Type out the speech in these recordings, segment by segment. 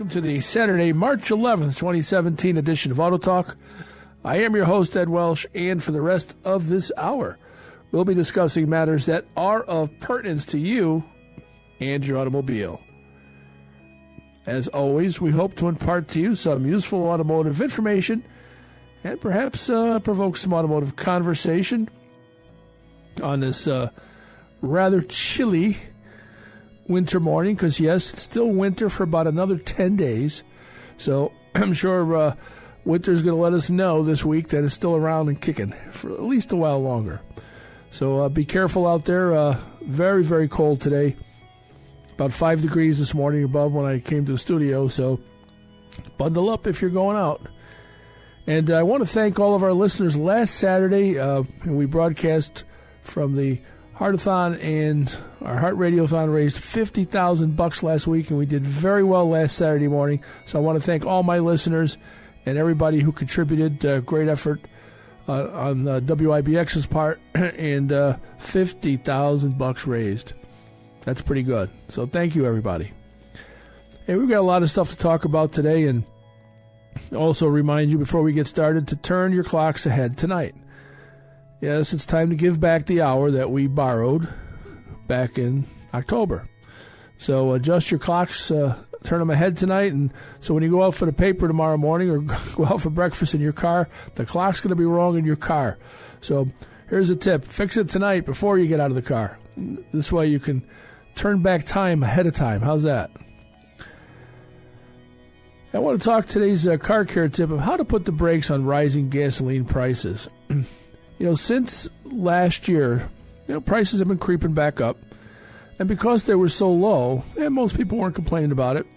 Welcome to the Saturday, March 11th, 2017 edition of Auto Talk. I am your host, Ed Welsh, and for the rest of this hour, we'll be discussing matters that are of pertinence to you and your automobile. As always, we hope to impart to you some useful automotive information and perhaps provoke some automotive conversation on this rather chilly winter morning, because yes, it's still winter for about another 10 days. So I'm sure winter's going to let us know this week that it's still around and kicking for at least a while longer. So be careful out there. Very, very cold today. About 5 degrees this morning above when I came to the studio. So bundle up if you're going out. And I want to thank all of our listeners. Last Saturday, we broadcast from the Heartathon, and our Heart Radiothon raised $50,000 last week, and we did very well last Saturday morning. So I want to thank all my listeners and everybody who contributed. Great effort on WIBX's part, and $50,000 raised. That's pretty good. So thank you, everybody. Hey, we've got a lot of stuff to talk about today, and also remind you before we get started to turn your clocks ahead tonight. Yes, it's time to give back the hour that we borrowed back in October. So adjust your clocks, turn them ahead tonight, and so when you go out for the paper tomorrow morning or go out for breakfast in your car, the clock's going to be wrong in your car. So here's a tip. Fix it tonight before you get out of the car. This way you can turn back time ahead of time. How's that? I want to talk today's car care tip of how to put the brakes on rising gasoline prices. Since last year, prices have been creeping back up. And because they were so low, and most people weren't complaining about it,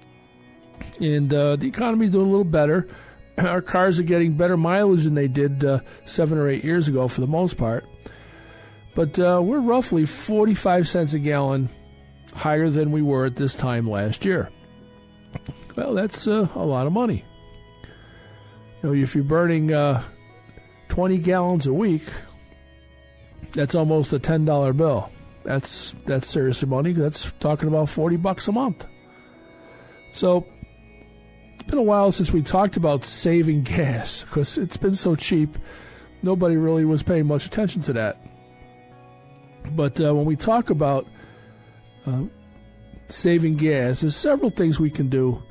and the economy's doing a little better. Our cars are getting better mileage than they did 7 or 8 years ago for the most part. But we're roughly 45 cents a gallon higher than we were at this time last year. Well, that's a lot of money. If you're burning 20 gallons a week, that's almost a $10 bill. That's serious money. That's talking about $40 a month. So it's been a while since we talked about saving gas, because it's been so cheap, nobody really was paying much attention to that. But when we talk about saving gas, there's several things we can do,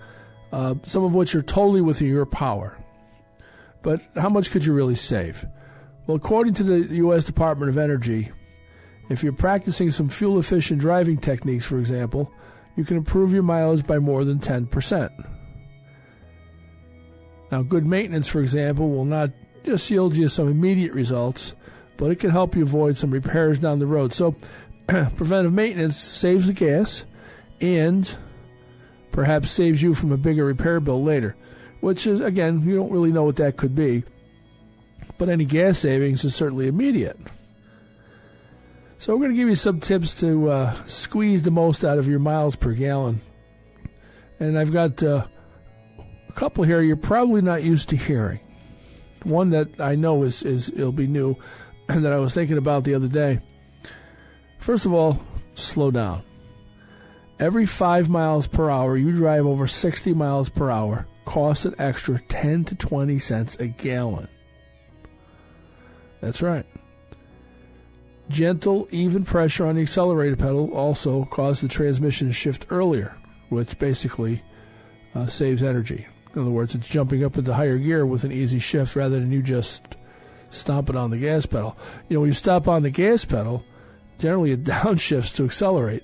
some of which are totally within your power. But how much could you really save? Well, according to the U.S. Department of Energy, if you're practicing some fuel-efficient driving techniques, for example, you can improve your mileage by more than 10%. Now, good maintenance, for example, will not just yield you some immediate results, but it can help you avoid some repairs down the road. So, preventive maintenance saves the gas and perhaps saves you from a bigger repair bill later, which is, again, you don't really know what that could be. But any gas savings is certainly immediate. So we're going to give you some tips to squeeze the most out of your miles per gallon. And I've got a couple here you're probably not used to hearing. One that I know it'll be new, and that I was thinking about the other day. First of all, slow down. Every 5 miles per hour you drive over 60 miles per hour costs an extra 10 to 20 cents a gallon. That's right. Gentle, even pressure on the accelerator pedal also causes the transmission to shift earlier, which basically saves energy. In other words, it's jumping up into higher gear with an easy shift rather than you just stomping on the gas pedal. When you stop on the gas pedal, generally it downshifts to accelerate.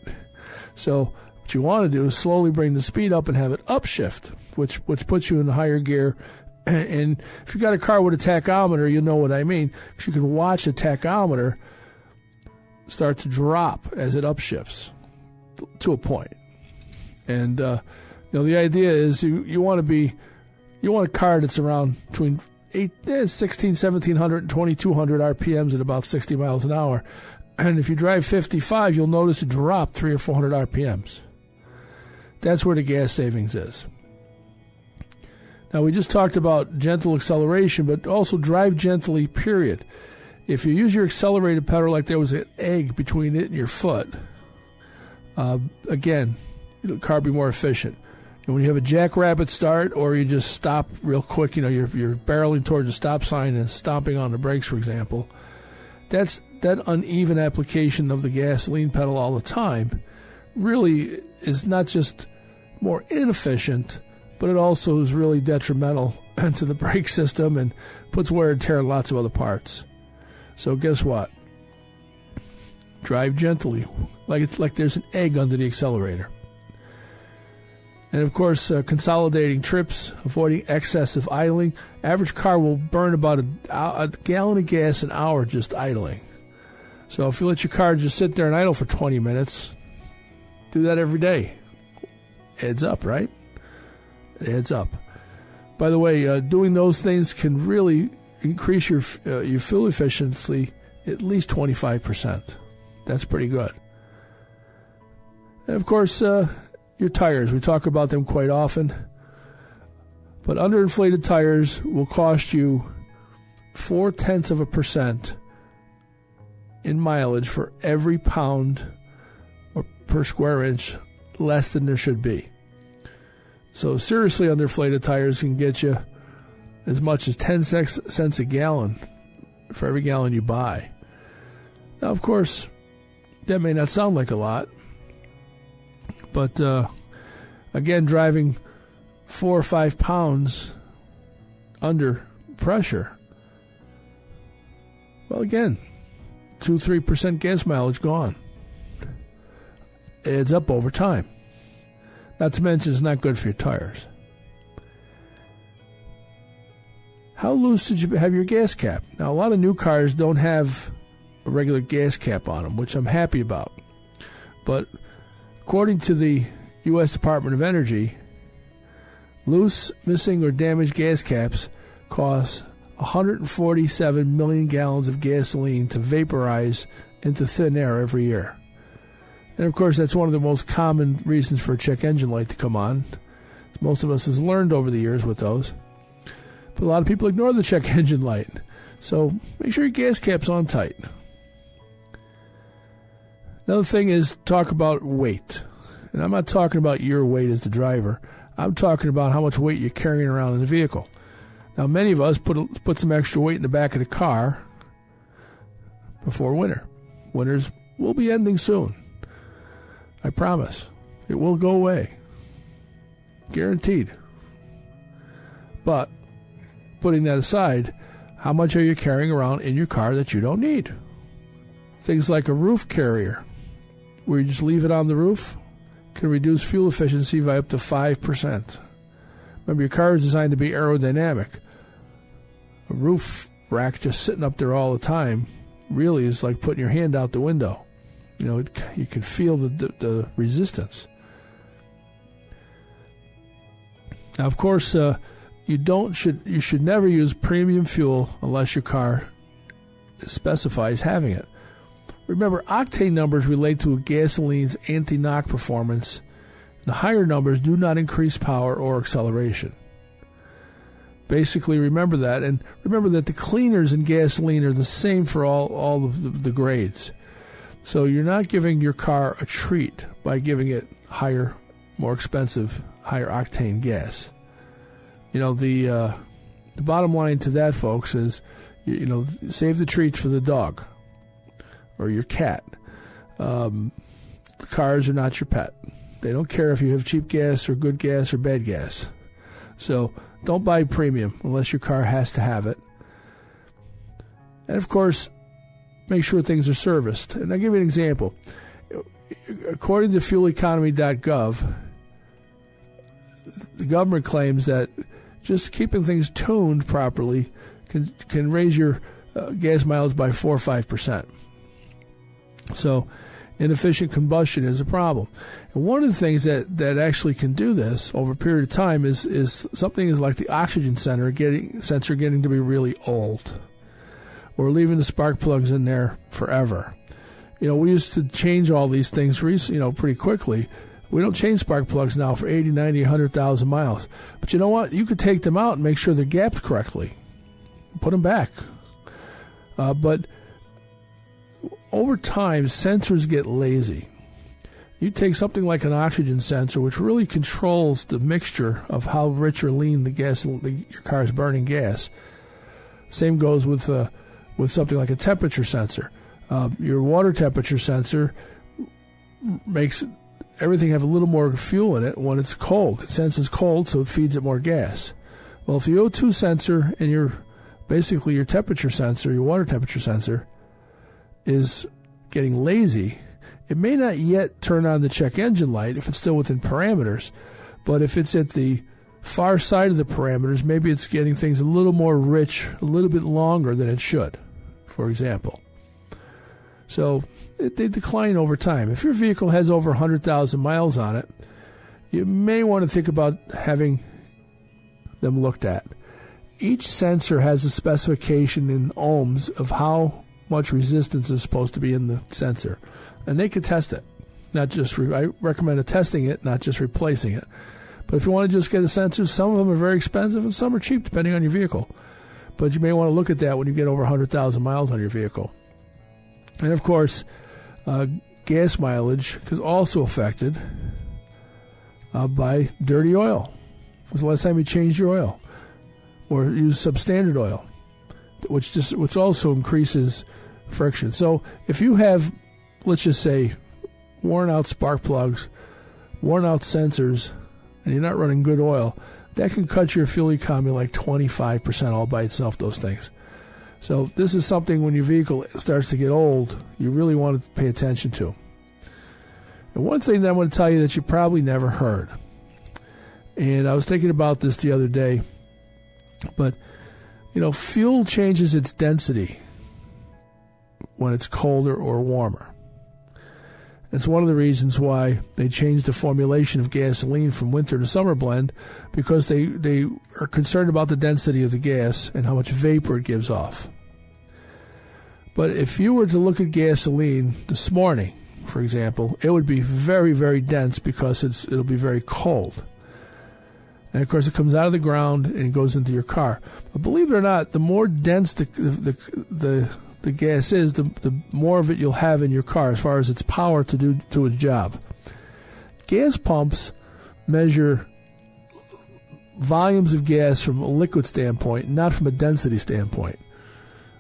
So what you want to do is slowly bring the speed up and have it upshift, which puts you in higher gear. And if you've got a car with a tachometer, you know what I mean, because you can watch the tachometer start to drop as it upshifts to a point. And the idea is you want a car that's around between 1,600, 1,700 and 2,200 RPMs at about 60 miles an hour. And if you drive 55, you'll notice it drop 300 or 400 RPMs. That's where the gas savings is. Now, we just talked about gentle acceleration, but also drive gently, period. If you use your accelerated pedal like there was an egg between it and your foot, again, the car will be more efficient. And when you have a jackrabbit start, or you just stop real quick, you're barreling towards a stop sign and stomping on the brakes, for example, that uneven application of the gasoline pedal all the time really is not just more inefficient, but it also is really detrimental to the brake system and puts wear and tear on lots of other parts. So guess what? Drive gently, like there's an egg under the accelerator. And of course, consolidating trips, avoiding excessive idling. Average car will burn about a gallon of gas an hour just idling. So if you let your car just sit there and idle for 20 minutes, do that every day. Adds up, right? It adds up. By the way, doing those things can really increase your fuel efficiency at least 25%. That's pretty good. And of course, your tires. We talk about them quite often. But underinflated tires will cost you 0.4% in mileage for every pound or per square inch less than there should be. So seriously underinflated tires can get you as much as 10 cents a gallon for every gallon you buy. Now, of course, that may not sound like a lot, but again, driving 4 or 5 pounds under pressure, well, again, 2-3% gas mileage gone. It adds up over time. Not to mention, it's not good for your tires. How loose did you have your gas cap? Now, a lot of new cars don't have a regular gas cap on them, which I'm happy about. But according to the U.S. Department of Energy, loose, missing, or damaged gas caps cost 147 million gallons of gasoline to vaporize into thin air every year. And of course, that's one of the most common reasons for a check engine light to come on. Most of us has learned over the years with those. But a lot of people ignore the check engine light. So make sure your gas cap's on tight. Another thing is talk about weight. And I'm not talking about your weight as the driver. I'm talking about how much weight you're carrying around in the vehicle. Now, many of us put some extra weight in the back of the car before winter. Winters will be ending soon. I promise. It will go away. Guaranteed. But putting that aside, how much are you carrying around in your car that you don't need? Things like a roof carrier, where you just leave it on the roof, can reduce fuel efficiency by up to 5%. Remember, your car is designed to be aerodynamic. A roof rack just sitting up there all the time really is like putting your hand out the window. You can feel the resistance. Now, of course, you should never use premium fuel unless your car specifies having it. Remember, octane numbers relate to a gasoline's anti-knock performance. The higher numbers do not increase power or acceleration. Basically, remember that, and remember that the cleaners in gasoline are the same for all of the grades. So you're not giving your car a treat by giving it higher, more expensive, higher octane gas. The bottom line to that, folks, is save the treats for the dog or your cat. Cars are not your pet. They don't care if you have cheap gas or good gas or bad gas. So don't buy premium unless your car has to have it. And of course, make sure things are serviced. And I'll give you an example. According to fueleconomy.gov, the government claims that just keeping things tuned properly can raise your gas mileage by 4 or 5%. So inefficient combustion is a problem. And one of the things that actually can do this over a period of time is something like the oxygen sensor getting to be really old. Or leaving the spark plugs in there forever. We used to change all these things pretty quickly. We don't change spark plugs now for 80, 90, 100,000 miles. But you know what? You could take them out and make sure they're gapped correctly. Put them back. But over time, sensors get lazy. You take something like an oxygen sensor, which really controls the mixture of how rich or lean the gas your car is burning gas. Same goes with something like a temperature sensor. Your water temperature sensor makes everything have a little more fuel in it when it's cold. It senses cold, so it feeds it more gas. Well, if the O2 sensor and your temperature sensor, your water temperature sensor, is getting lazy, it may not yet turn on the check engine light if it's still within parameters, but if it's at the far side of the parameters, maybe it's getting things a little more rich, a little bit longer than it should, for example. So they decline over time. If your vehicle has over 100,000 miles on it, you may want to think about having them looked at. Each sensor has a specification in ohms of how much resistance is supposed to be in the sensor, and they can test it. I recommend testing it, not just replacing it. But if you want to just get a sensor, some of them are very expensive and some are cheap depending on your vehicle. But you may want to look at that when you get over 100,000 miles on your vehicle. And of course, gas mileage is also affected by dirty oil. When was the last time you changed your oil? Or use substandard oil, which also increases friction. So if you have, let's just say, worn out spark plugs, worn out sensors, and you're not running good oil, that can cut your fuel economy like 25% all by itself, those things. So this is something when your vehicle starts to get old, you really want to pay attention to. And one thing that I want to tell you that you probably never heard, and I was thinking about this the other day, but, fuel changes its density when it's colder or warmer. It's one of the reasons why they changed the formulation of gasoline from winter to summer blend, because they are concerned about the density of the gas and how much vapor it gives off. But if you were to look at gasoline this morning, for example, it would be very, very dense because it'll be very cold. And, of course, it comes out of the ground and it goes into your car. But believe it or not, the more dense the gas is, the more of it you'll have in your car as far as its power to do to its job. Gas pumps measure volumes of gas from a liquid standpoint, not from a density standpoint.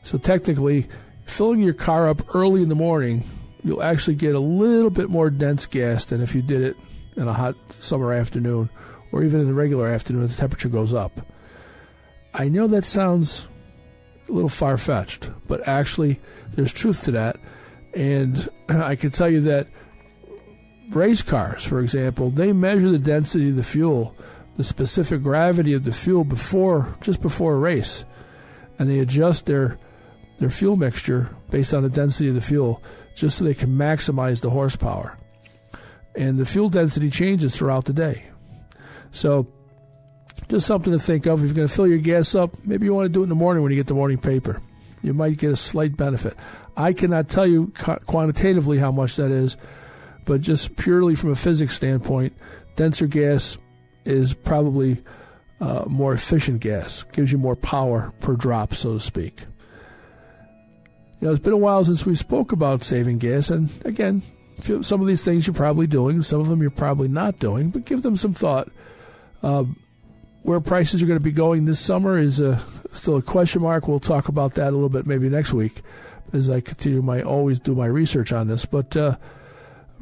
So technically, filling your car up early in the morning, you'll actually get a little bit more dense gas than if you did it in a hot summer afternoon, or even in the regular afternoon as the temperature goes up. I know that sounds a little far-fetched, but actually there's truth to that. And I can tell you that race cars, for example, they measure the density of the fuel, the specific gravity of the fuel just before a race, and they adjust their fuel mixture based on the density of the fuel just so they can maximize the horsepower. And the fuel density changes throughout the day. So just something to think of. If you're going to fill your gas up, maybe you want to do it in the morning when you get the morning paper. You might get a slight benefit. I cannot tell you quantitatively how much that is, but just purely from a physics standpoint, denser gas is probably more efficient gas. Gives you more power per drop, so to speak. It's been a while since we spoke about saving gas, and again, some of these things you're probably doing, some of them you're probably not doing, but give them some thought. Where prices are going to be going this summer is still a question mark. We'll talk about that a little bit maybe next week as I continue always do my research on this. But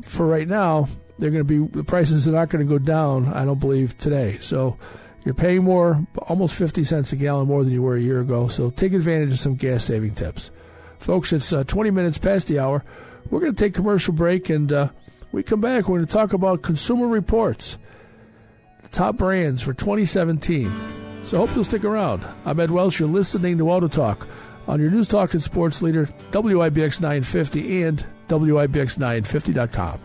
for right now, the prices are not going to go down, I don't believe, today. So you're paying more, almost 50 cents a gallon more than you were a year ago. So take advantage of some gas saving tips. Folks, it's 20 minutes past the hour. We're going to take a commercial break, and we come back. We're going to talk about Consumer Reports, the top brands for 2017. So I hope you'll stick around. I'm Ed Welsh. You're listening to Auto Talk on your News Talk and Sports Leader, WIBX 950 and WIBX950.com.